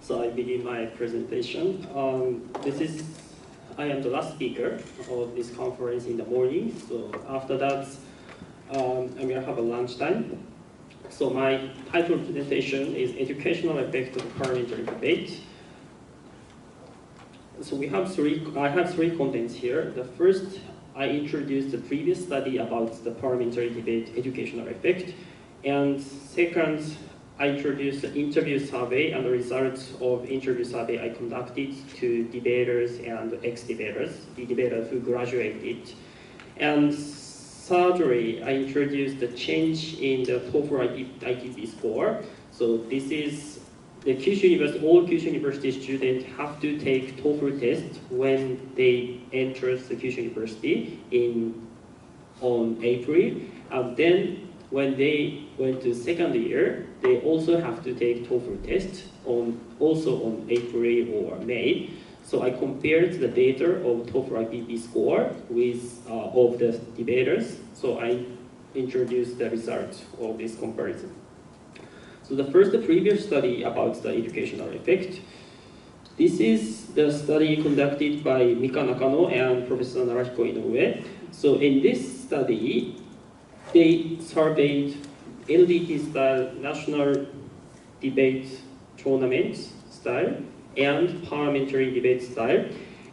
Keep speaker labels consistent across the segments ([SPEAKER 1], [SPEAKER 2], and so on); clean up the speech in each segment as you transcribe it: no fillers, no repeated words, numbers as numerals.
[SPEAKER 1] So I begin my presentation. I am the last speaker of this conference in the morning. So after that, I'm going to have a lunchtime. So my title presentation is Educational Effect of Parliamentary Debate. So I have three contents here. The first, I introduced the previous study about the parliamentary debate educational effect. And second, I introduced the interview survey and the results of interview survey I conducted to debaters and ex-debaters, the debaters who graduated. And thirdly, I introduced the change in the TOEFL ITP score. So this is the Kyushu University, all Kyushu University students have to take TOEFL test when they enter the Kyushu University on April. And then when they went to second year, they also have to take TOEFL test also on April or May. So I compared the data of TOEFL IPP score with of the debaters. So I introduced the results of this comparison. So the previous study about the educational effect. This is the study conducted by Mika Nakano and Professor Narahiko Inoue. So in this study, they surveyed LDT style national debate tournament style and parliamentary debate style.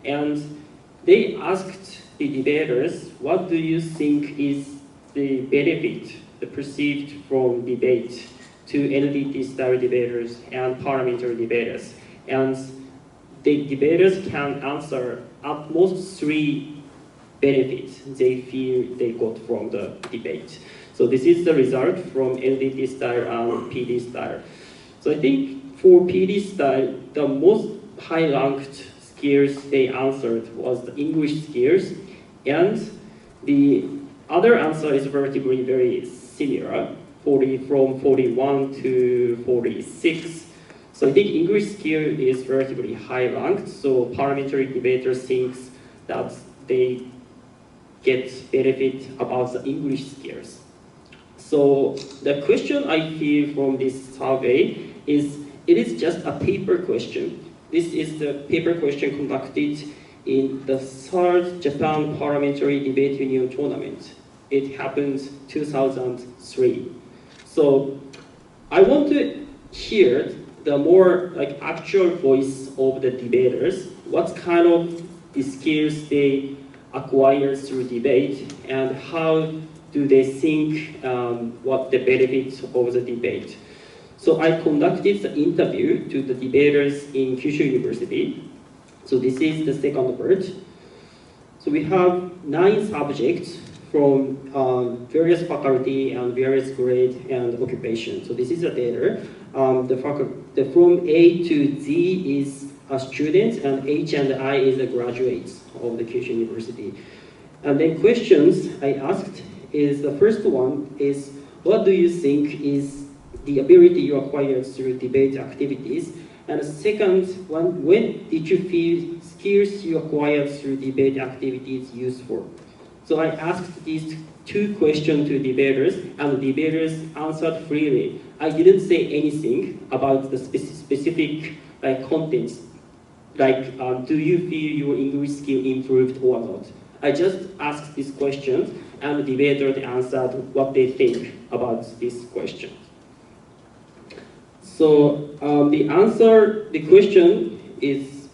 [SPEAKER 1] And they asked the debaters, what do you think is the benefit perceived from debate to LDT style debaters and parliamentary debaters? And the debaters can answer at most 3 benefits they feel they got from the debate. So this is the result from LDT style and PD style. So I think for PD style, the most high-ranked skills they answered was the English skills, and the other answer is relatively very similar, from 41 to 46. So I think English skill is relatively high-ranked, so parliamentary debaters think that they get benefit about the English skills. So the question I feel from this survey is, it is just a paper question. This is the paper question conducted in the 3rd Japan Parliamentary Debate Union Tournament. It happened 2003. So I want to hear the more actual voice of the debaters, what kind of the skills they acquire through debate, and how do they think what the benefits of the debate. So I conducted the interview to the debaters in Kyushu University. So this is the second part. So we have 9 subjects from various faculty and various grade and occupation. So this is the data. From A to Z is students, and H and I is the graduates of the Kyushu University. And the questions I asked is, the first one is, what do you think is the ability you acquired through debate activities? And the second one, when did you feel skills you acquired through debate activities useful? So I asked these 2 questions to debaters, and the debaters answered freely. I didn't say anything about the specific contents, do you feel your English skill improved or not? I just asked these questions, and the debaters answered what they think about this question. So the question is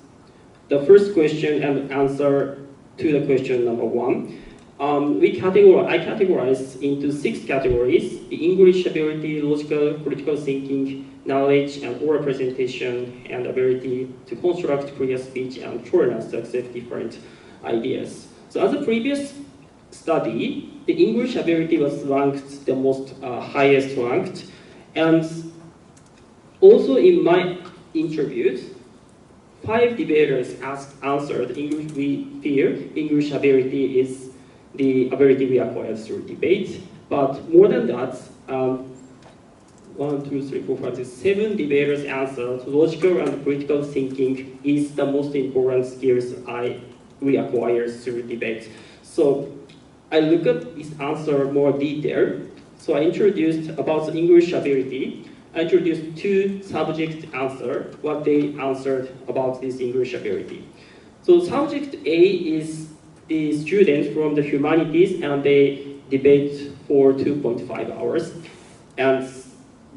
[SPEAKER 1] the first question and answer to the question number 1. I categorize into 6 categories: the English ability, logical, critical thinking, knowledge and oral presentation, and ability to construct clear speech and tolerance to accept different ideas. So as a previous study, the English ability was ranked the most highest ranked, and also in my interviews, 5 debaters answered English. We feel English ability is the ability we acquired through debate, but more than that, 1, 2, 3, 4, 5, 6, 7 debaters answered logical and critical thinking is the most important skills we acquired through debate. So I look at this answer more detailed. So I introduced about the English ability. I introduced two subject answer, what they answered about this English ability. So subject A is the students from the humanities, and they debate for 2.5 hours. And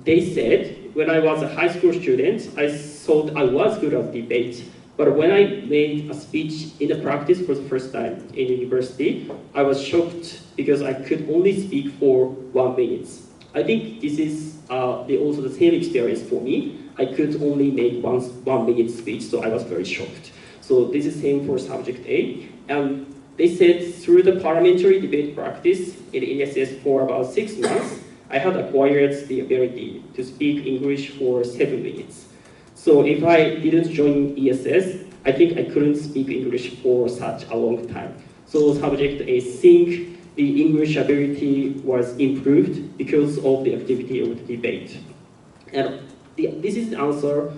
[SPEAKER 1] they said, when I was a high school student, I thought I was good at debate. But when I made a speech in the practice for the first time in university, I was shocked because I could only speak for 1 minute. I think this is also the same experience for me. I could only make 1 minute speech, so I was very shocked. So this is same for subject A. And they said through the parliamentary debate practice in ESS for about 6 months, I had acquired the ability to speak English for 7 minutes. So if I didn't join ESS, I think I couldn't speak English for such a long time. So subject A think the English ability was improved because of the activity of the debate. And this is the answer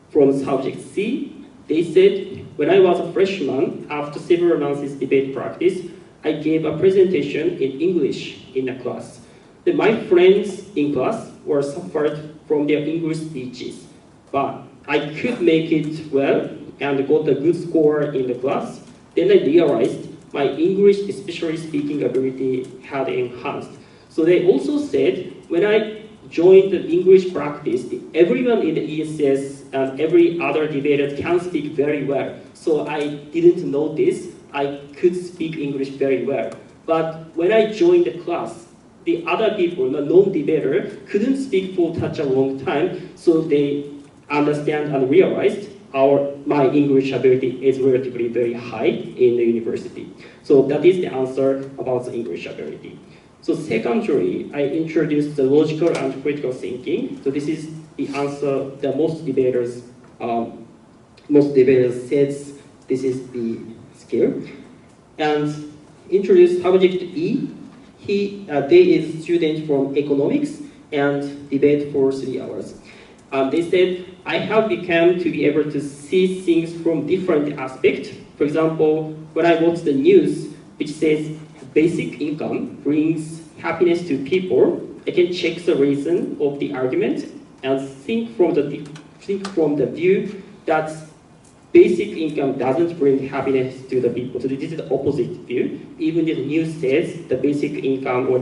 [SPEAKER 1] from subject C. They said, when I was a freshman, after several months debate practice, I gave a presentation in English in a class. My friends in class were suffered from their English speeches, but I could make it well and got a good score in the class. Then I realized my English, especially speaking ability, had enhanced. So they also said, when I joined the English practice, everyone in the ESS and every other debater can speak very well. So I didn't notice I could speak English very well. But when I joined the class, the other people, the non-debater, couldn't speak for such a long time, so they understand and realized my English ability is relatively very high in the university. So that is the answer about the English ability. So secondly, I introduced the logical and critical thinking. So this is the answer that most debaters says this is the skill. And introduced subject E. They is student from economics and debate for 3 hours. They said, I have become to be able to see things from different aspects. For example, when I watch the news, which says basic income brings happiness to people, I can check the reason of the argument and think from the view that basic income doesn't bring happiness to the people. So this is the opposite view. Even if the news says the basic income or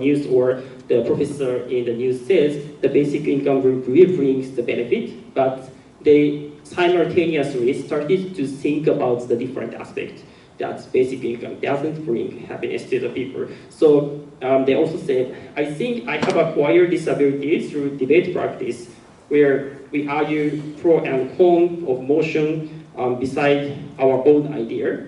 [SPEAKER 1] the professor in the news says the basic income really brings the benefit, but they simultaneously started to think about the different aspects that basic income doesn't bring happiness to the people. So they also said, I think I have acquired this ability through debate practice, where we argue pro and con of motion despite our own idea,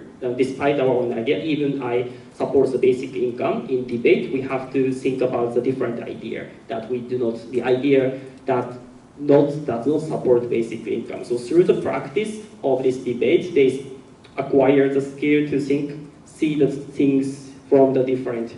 [SPEAKER 1] even I support the basic income. In debate, we have to think about the different idea that we do not, the idea that does not support basic income. So through the practice of this debate, they acquire the skill to see the things from the different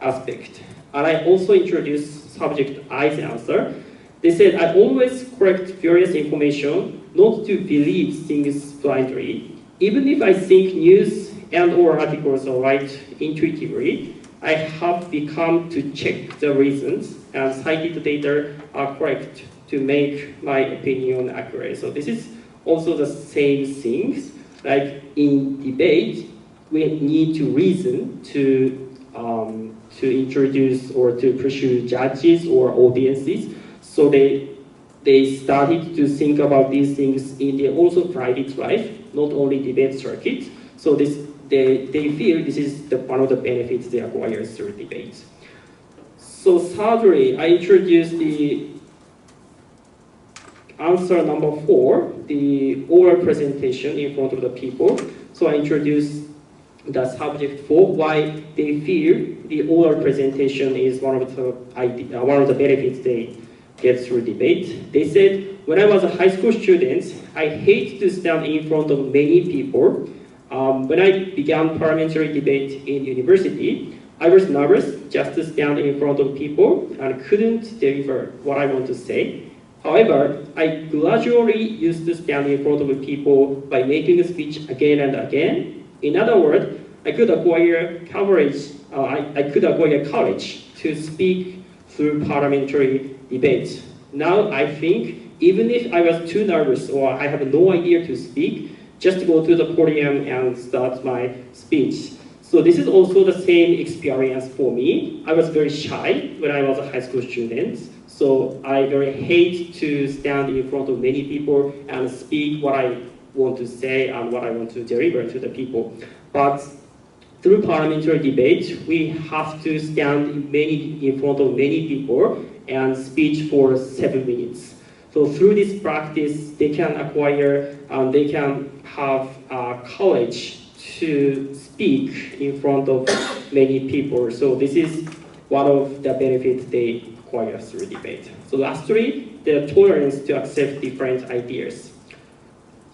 [SPEAKER 1] aspect. And I also introduced subject I's answer. They said, I always correct various information, not to believe things blindly. Even if I think news and or articles are right intuitively, I have become to check the reasons and cited data are correct to make my opinion accurate. So this is also the same things. Like in debate, we need to reason to introduce or to pursue judges or audiences. So they started to think about these things in their also private life, not only debate circuit. So they feel this is one of the benefits they acquire through debates. So thirdly, I introduced the answer number 4, the oral presentation in front of the people. So I introduced the subject 4, why they feel the oral presentation is one of the benefits they get through debate. They said, when I was a high school student, I hate to stand in front of many people. When I began parliamentary debate in university, I was nervous just to stand in front of people and couldn't deliver what I want to say. However, I gradually used to stand in front of people by making a speech again and again. In other words, I could acquire courage to speak through parliamentary debates. now I think even if I was too nervous or I have no idea to speak, just go to the podium and start my speech. So this is also the same experience for me. I was very shy when I was a high school student. So I very hate to stand in front of many people and speak what I want to say and what I want to deliver to the people. But through parliamentary debate, we have to stand in front of many people and speak for 7 minutes. So through this practice, they can acquire, they can have courage to speak in front of many people. So this is one of the benefits they acquire through debate. So lastly, the tolerance to accept different ideas.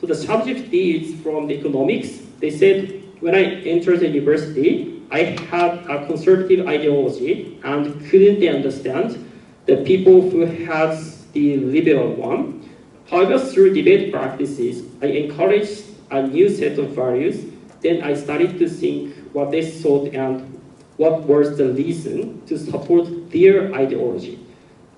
[SPEAKER 1] So the subject D is from the economics. They said, when I entered the university, I had a conservative ideology and couldn't understand the people who had the liberal one. However, through debate practices, I encouraged a new set of values. Then I started to think what they thought and what was the reason to support their ideology.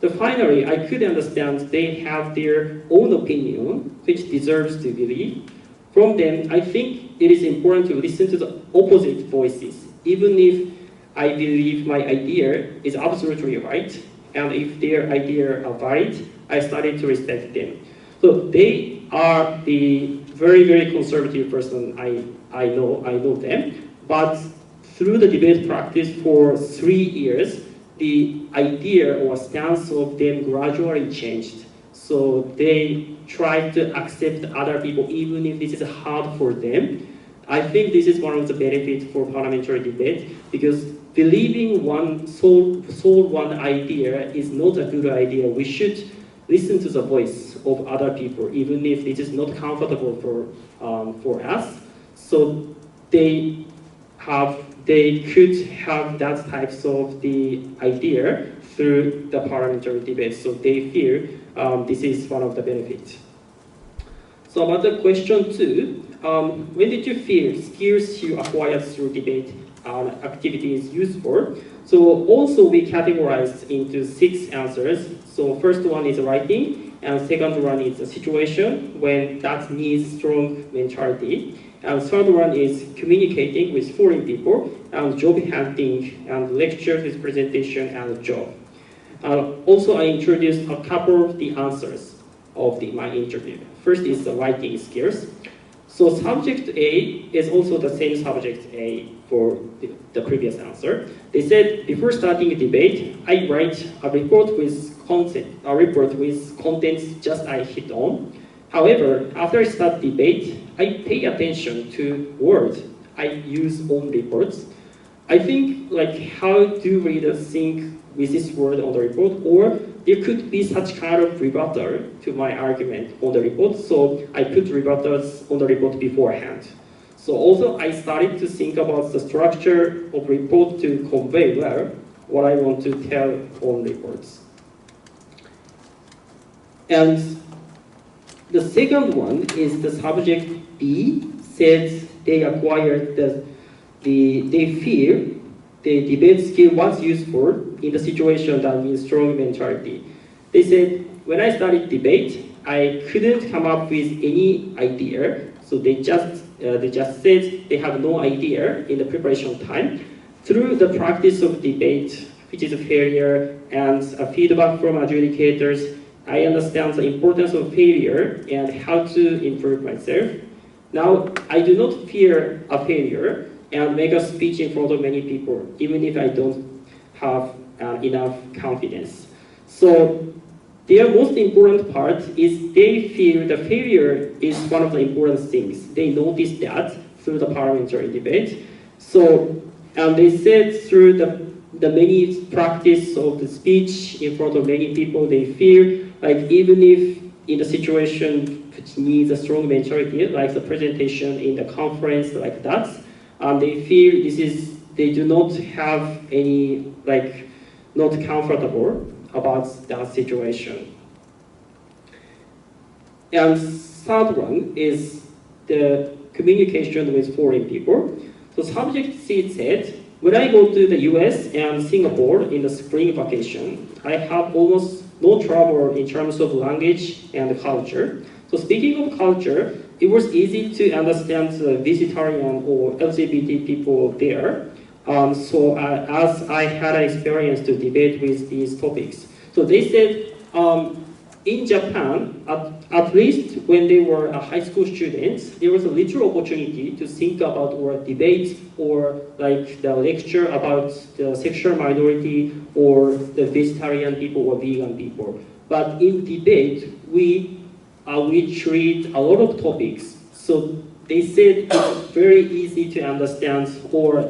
[SPEAKER 1] So finally, I could understand they have their own opinion, which deserves to believe. From them, I think it is important to listen to the opposite voices, even if I believe my idea is absolutely right, and if their idea are valid, I started to respect them. So they are the very, very conservative person I know them, but through the debate practice for 3 years, the idea or stance of them gradually changed. So they try to accept other people even if this is hard for them. I think this is one of the benefits for parliamentary debate, because believing one idea is not a good idea. We should listen to the voice of other people, even if it is not comfortable for us. So they could have that types of the idea through the parliamentary debate. So they feel this is one of the benefits. So about the question 2, when did you feel skills you acquired through debate activity is useful? So also we categorized into 6 answers. So first one is writing, and second one is a situation when that needs strong mentality. And third one is communicating with foreign people, and job hunting, and lectures with presentation and job. Also, I introduced a couple of the answers of my interview. First is the writing skills. So subject A is also the same subject A for the previous answer. They said before starting a debate, I write a report with contents just I hit on. However, after I start debate, I pay attention to words I use on reports. I think like how do readers think with this word on the report, or there could be such kind of rebuttal to my argument on the report, so I put rebuttals on the report beforehand. So also I started to think about the structure of report to convey well what I want to tell on reports. And the second one is the subject B says they acquired they feel the debate skill was useful in the situation that means strong mentality. They said, when I started debate, I couldn't come up with any idea, so they just said they have no idea in the preparation time. Through the practice of debate, which is a failure, and a feedback from adjudicators, I understand the importance of failure and how to improve myself. Now, I do not fear a failure and make a speech in front of many people, even if I don't have enough confidence. So their most important part is they feel the failure is one of the important things. They noticed that through the parliamentary debate. So they said through the many practice of the speech in front of many people, they feel like even if in the situation which needs a strong mentality, like the presentation in the conference like that, they feel they do not have any, not comfortable about that situation. And third one is the communication with foreign people. So subject C said, when I go to the US and Singapore in the spring vacation, I have almost no trouble in terms of language and culture. So speaking of culture, it was easy to understand the vegetarian or LGBT people there. As I had an experience to debate with these topics. So they said, in Japan, at least when they were high school students, there was a little opportunity to think about or debate or like the lecture about the sexual minority or the vegetarian people or vegan people. But in debate, we treat a lot of topics. So they said it's very easy to understand or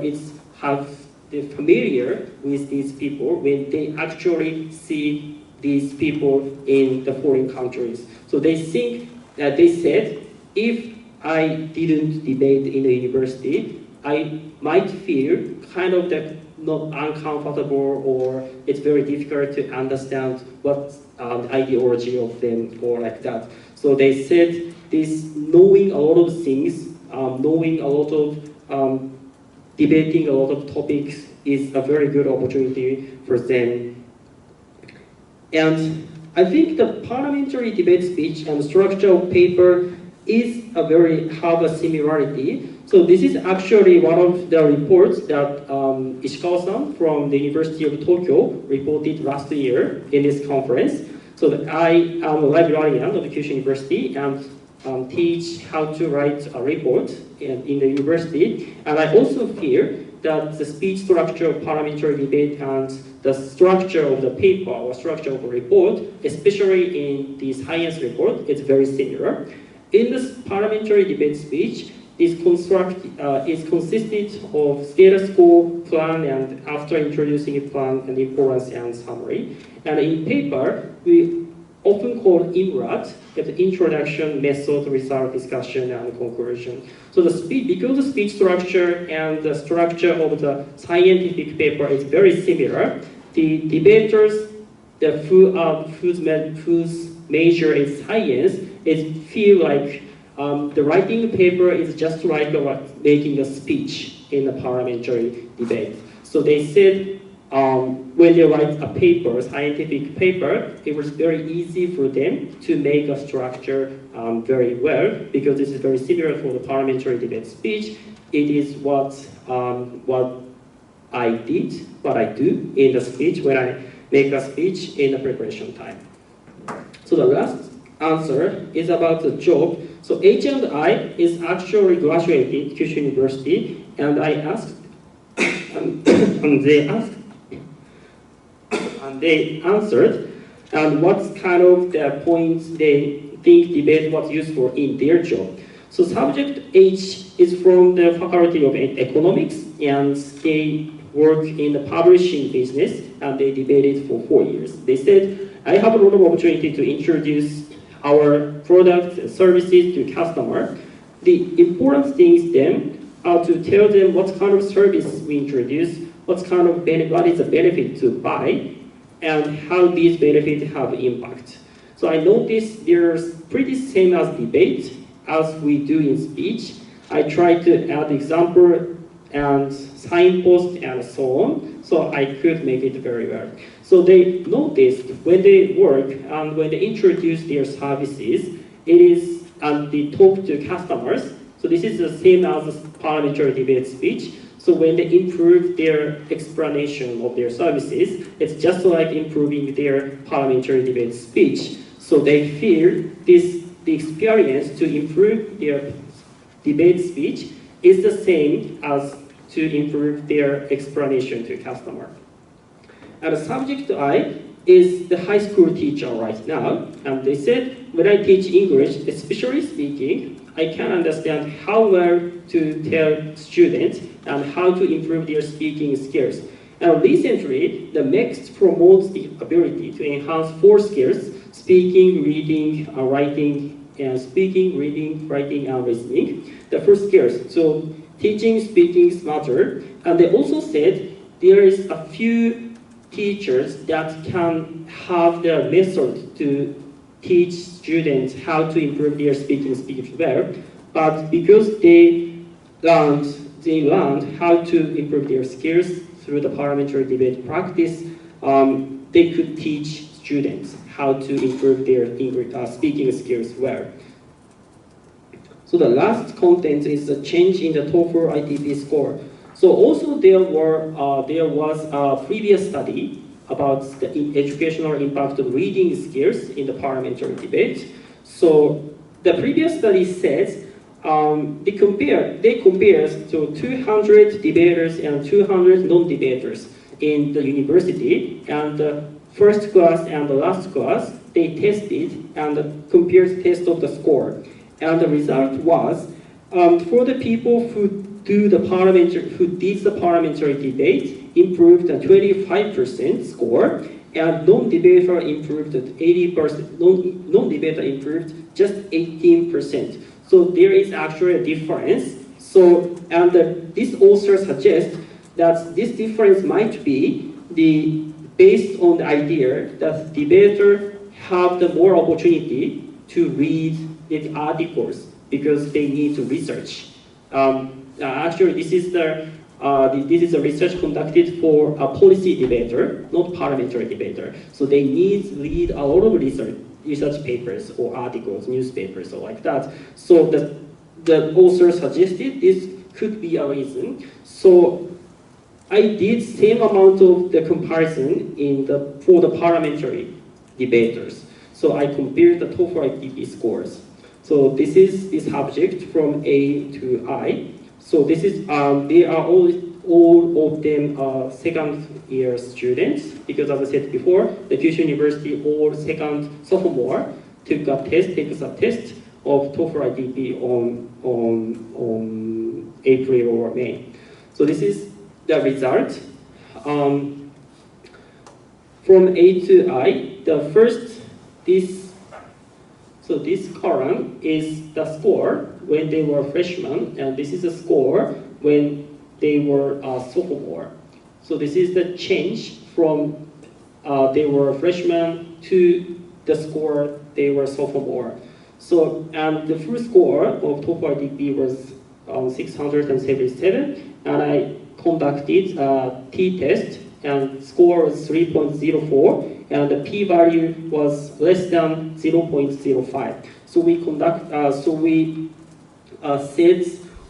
[SPEAKER 1] they're familiar with these people when they actually see these people in the foreign countries. So they think that they said, if I didn't debate in the university, I might feel kind of not uncomfortable or it's very difficult to understand what the ideology of them or like that. So they said this knowing a lot of things, knowing a lot of debating a lot of topics is a very good opportunity for them. And I think the parliamentary debate speech and structure of paper have a similarity. So this is actually one of the reports that Ishikawa-san from the University of Tokyo reported last year in this conference. So that I am a librarian of the Kyushu University and teach how to write a report in the university. And I also feel that the speech structure of parliamentary debate and the structure of the paper or structure of a report, especially in the science report, is very similar. In this parliamentary debate speech, is consisted of status quo, plan, and after introducing a plan, and importance and summary. And in paper, we often call IMRAT, the introduction, method, result, discussion, and conclusion. So because the speech structure and the structure of the scientific paper is very similar, the debaters whose major is science feel like the writing paper is just like making a speech in a parliamentary debate. So they said when they write a paper, scientific paper, it was very easy for them to make a structure very well because this is very similar for the parliamentary debate speech. It is what I do in the speech when I make a speech in the preparation time. So the last answer is about the job. So H and I is actually graduated Kyushu University, and I asked, and they answered, and what kind of the points they think debate was useful in their job. So subject H is from the Faculty of Economics, and they work in the publishing business, and they debated for 4 years. They said, I have a lot of opportunity to introduce our products and services to customer. The important things then are to tell them what kind of service we introduce, what is the benefit to buy, and how these benefits have impact. So I noticed there's pretty same as debate as we do in speech. I try to add example and signpost and so on, so I could make it very well. So they noticed when they work and when they introduce their services, and they talk to customers. So this is the same as a parliamentary debate speech. So when they improve their explanation of their services, it's just like improving their parliamentary debate speech. So they feel the experience to improve their debate speech is the same as to improve their explanation to customer. And the subject I is the high school teacher right now, and they said when I teach English, especially speaking, I can understand how well to tell students and how to improve their speaking skills. And recently, the MEX promotes the ability to enhance 4 skills: speaking, reading, writing, and speaking, reading, writing, and listening. The 4 skills. So teaching, speaking matter. And they also said there is a few teachers that can have the method to teach students how to improve their speaking skills well, but because they learned how to improve their skills through the parliamentary debate practice, they could teach students how to improve their speaking skills well. So the last content is the change in the TOEFL ITP score. So also there was a previous study about the educational impact of reading skills in the parliamentary debate. So the previous study says they compared to 200 debaters and 200 non-debaters in the university, and the first class and the last class they tested and compared test of the score, and the result was for the people who did the parliamentary debate improved a 25% score, and non-debater improved at 80%. Non-debater improved just 18%. So there is actually a difference. So, and this author suggests that this difference might be based on the idea that debater have the more opportunity to read the articles because they need to research. Actually, this is a research conducted for a policy debater, not parliamentary debater. So they need to read a lot of research papers or articles, newspapers, or like that. So the author suggested this could be a reason. So I did same amount of the comparison for the parliamentary debaters. So I compared the TOEFL ITP scores. So this is this subject from A to I. So this is they are all of them second year students, because as I said before, the Kyushu University all sophomore takes a test of TOEFL ITP on April or May. So this is the result. From A to I, the first this column is the score when they were freshmen, and this is the score when they were sophomore. So this is the change from they were freshmen to the score they were sophomore. So, and the full score of TOEFL ITP was 677, and I conducted a t-test, and score was 3.04, and the p-value was less than 0.05. So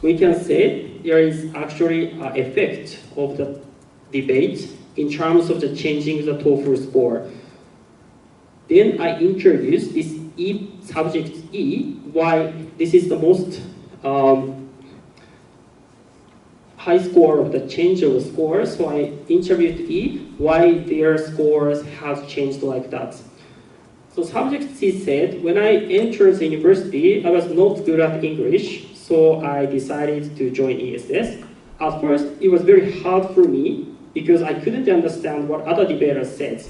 [SPEAKER 1] we can say there is actually an effect of the debate in terms of the changing the TOEFL score. Then I introduced this subject E, why this is the most high score of the change of the score. So I interviewed E, why their scores has changed like that. So subject C said, when I entered the university, I was not good at English, so I decided to join ESS. At first, it was very hard for me because I couldn't understand what other debaters said.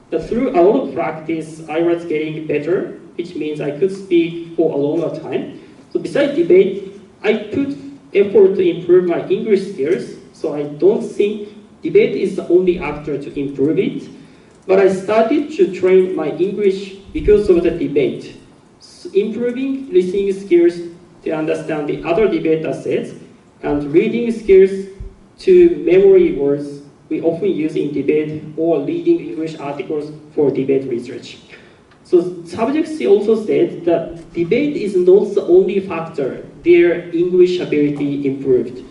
[SPEAKER 1] But through a lot of practice, I was getting better, which means I could speak for a longer time. So besides debate, I put effort to improve my English skills, so I don't think debate is the only actor to improve it. But I started to train my English because of the debate. So improving listening skills to understand the other debater says, and reading skills to memory words we often use in debate or reading English articles for debate research. So subject C also said that debate is not the only factor their English ability improved.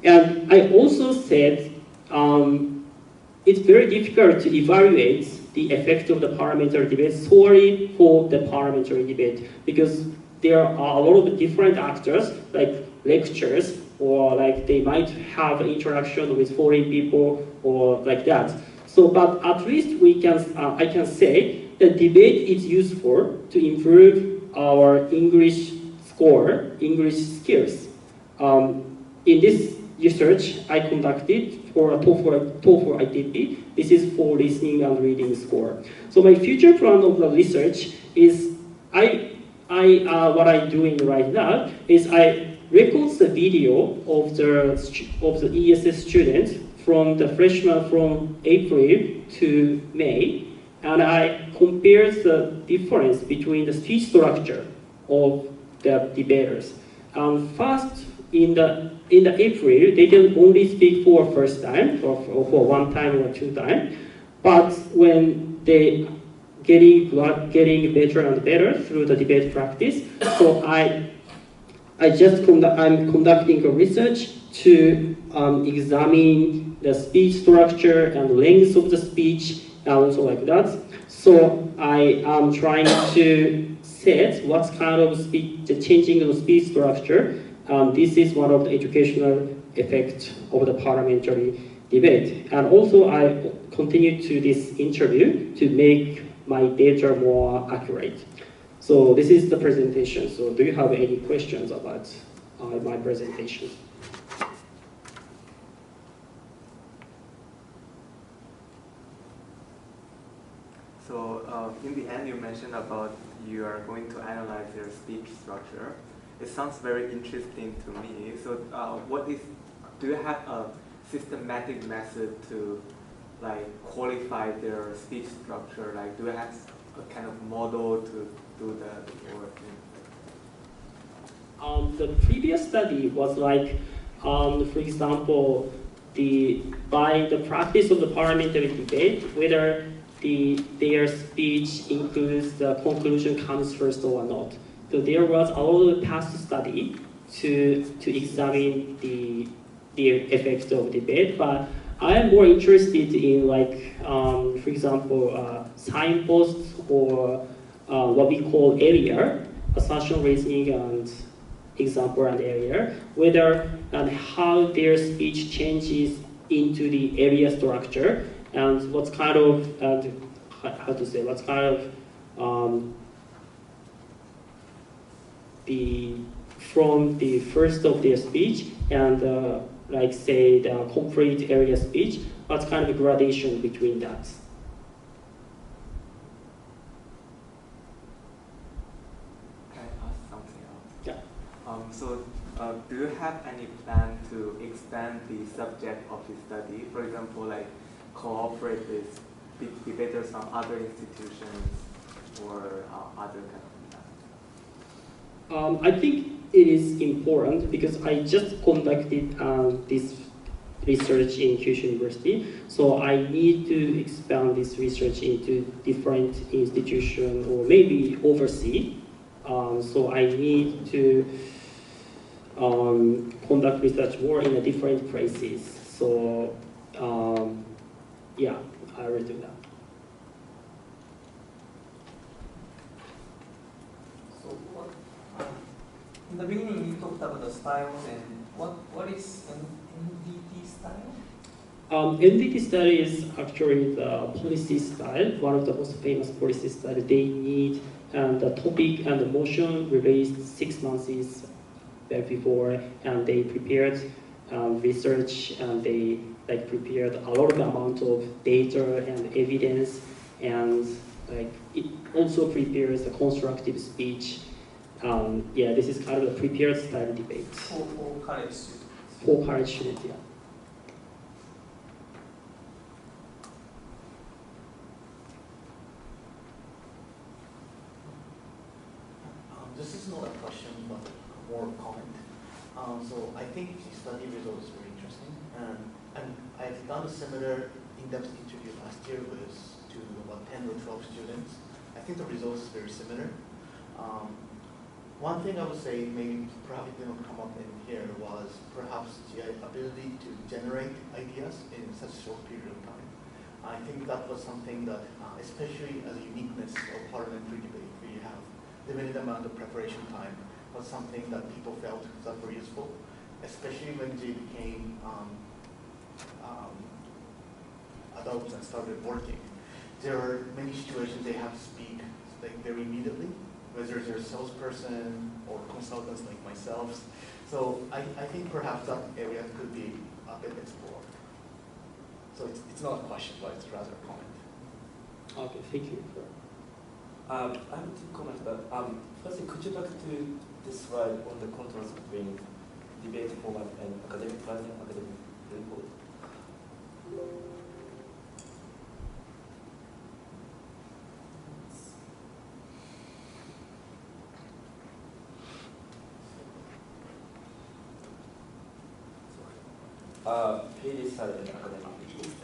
[SPEAKER 1] And I also said it's very difficult to evaluate the effect of the parliamentary debate solely for the parliamentary debate, because there are a lot of different actors like lectures, or like they might have interaction with foreign people or like that. So, but at least I can say that debate is useful to improve our English score, English skills. In this research I conducted for a TOEFL ITP, this is for listening and reading score. So my future plan of the research is, what I'm doing right now is I record the video of the ESS students from the freshman from April to May, and I compare the difference between the speech structure of the debaters. First, in the April, they can only speak for first time, or for one time or two time. But when getting better and better through the debate practice. So I'm conducting a research to examine the speech structure and length of the speech and also like that. So I am trying to set what kind of speech, the changing of the speech structure. This is one of the educational effects of the parliamentary debate. And also I continue to this interview to make my data more accurate. So this is the presentation. So do you have any questions about my presentation?
[SPEAKER 2] So in the end, you mentioned about you are going to analyze their speech structure. It sounds very interesting to me. So do you have a systematic method to like qualify their speech structure? Like, do you have a kind of model to do that?
[SPEAKER 1] The previous study was like, for example, by the practice of the parliamentary debate, whether their speech includes the conclusion comes first or not. So there was a lot of past study to examine the effects of debate, but I am more interested in like, for example, signposts or what we call area, assumption reasoning and example and area, whether and how their speech changes into the area structure and what's kind of, what's kind of from the first of their speech and like say the complete area speech, what's kind of a gradation between that.
[SPEAKER 2] Can I ask something else?
[SPEAKER 1] Yeah.
[SPEAKER 2] So do you have any plan to expand the subject of the study? For example, like cooperate with debaters from other institutions or other kind of?
[SPEAKER 1] I think it is important because I just conducted this research in Kyushu University, so I need to expand this research into different institutions or maybe overseas. So I need to conduct research more in a different places. So yeah, I will do that.
[SPEAKER 3] So in the beginning you talked about the styles and what is an NDT style?
[SPEAKER 1] NDT style is actually the policy style, one of the most famous policy style. They need the topic and the motion released 6 months before, and they prepared research and they like prepared a lot of amount of data and evidence, and like it also prepares a constructive speech. Yeah, this is kind of a prepared style debate.
[SPEAKER 3] For college students.
[SPEAKER 1] For college students, yeah.
[SPEAKER 4] This is not a question, but more a comment. So I think the study result is very interesting, and I've done a similar in-depth interview last year with to about 10 or 12 students. I think the results is very similar. One thing I would say, maybe perhaps it didn't come up in here, was perhaps the ability to generate ideas in such a short period of time. I think that was something that, especially as a uniqueness of parliamentary debate, where you have limited amount of preparation time, was something that people felt that were useful, especially when they became adults and started working. There are many situations they have to speak like very immediately, whether they're a salesperson or consultants like myself. So I think perhaps that area could be a bit explored. So it's not a question, but it's rather a comment.
[SPEAKER 1] Okay, thank you.
[SPEAKER 5] I have two comments, but firstly, could you like to describe on the contrast between debate format and academic writing, academic report? Paid study and academic report.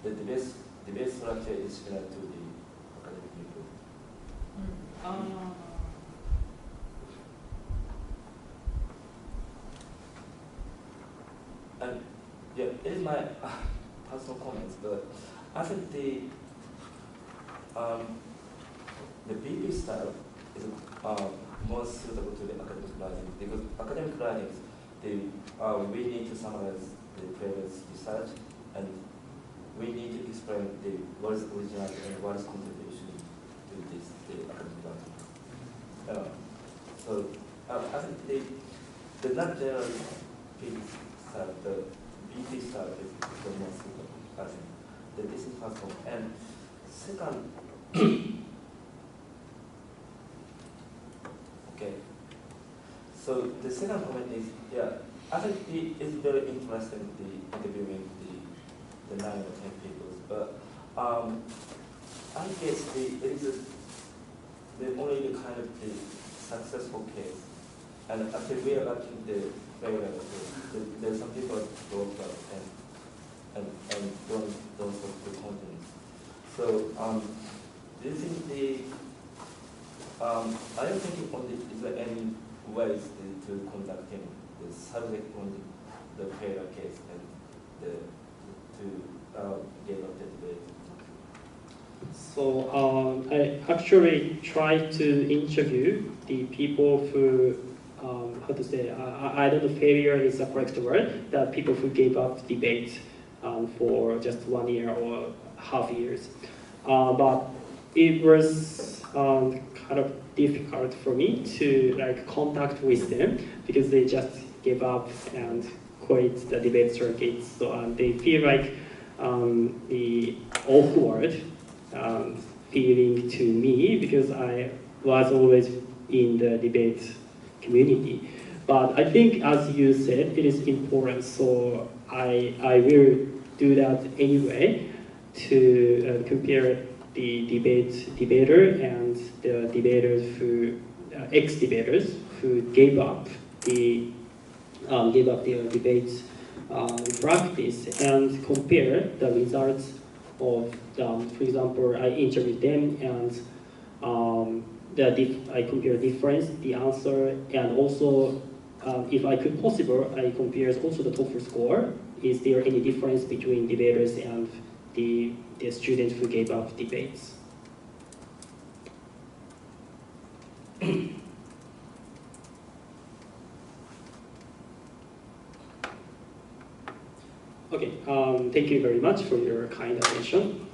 [SPEAKER 5] the debate structure is similar to the academic people. And yeah, it is my personal comments, but I think the BP style is more suitable to the academic writing, because academic writings, we need to summarize the previous research, and we need to explain what is original and what is contribution to the academic writing. So I think the not generally BP style, the BP style is the more suitable. I think that this is first one. And second, okay. So the second comment is, yeah, I think it's very interesting interviewing the 9 or 10 people, but I guess it is the only kind of the successful case, and after we are watching the failure, there's some people dropped out and don't solve the contents. So do you think are you thinking on is there any ways to conducting the subject on the failure case and to get up the debate?
[SPEAKER 1] So I actually tried to interview the people who, how to say, I don't know if failure is the correct word, the people who gave up debate for just 1 year or half years. But it was kind of difficult for me to contact with them, because they just gave up and quit the debate circuit. So they feel like the awkward feeling to me, because I was always in the debate community. But I think, as you said, it is important, so I will do that anyway to compare the debater and the debaters who, ex-debaters who gave up their debate practice, and compare the results of, for example, I interviewed them, and I compare difference, the answer, and also, if I could possible, I compare also the TOEFL score. Is there any difference between debaters and the students who gave up debates? Okay, thank you very much for your kind attention.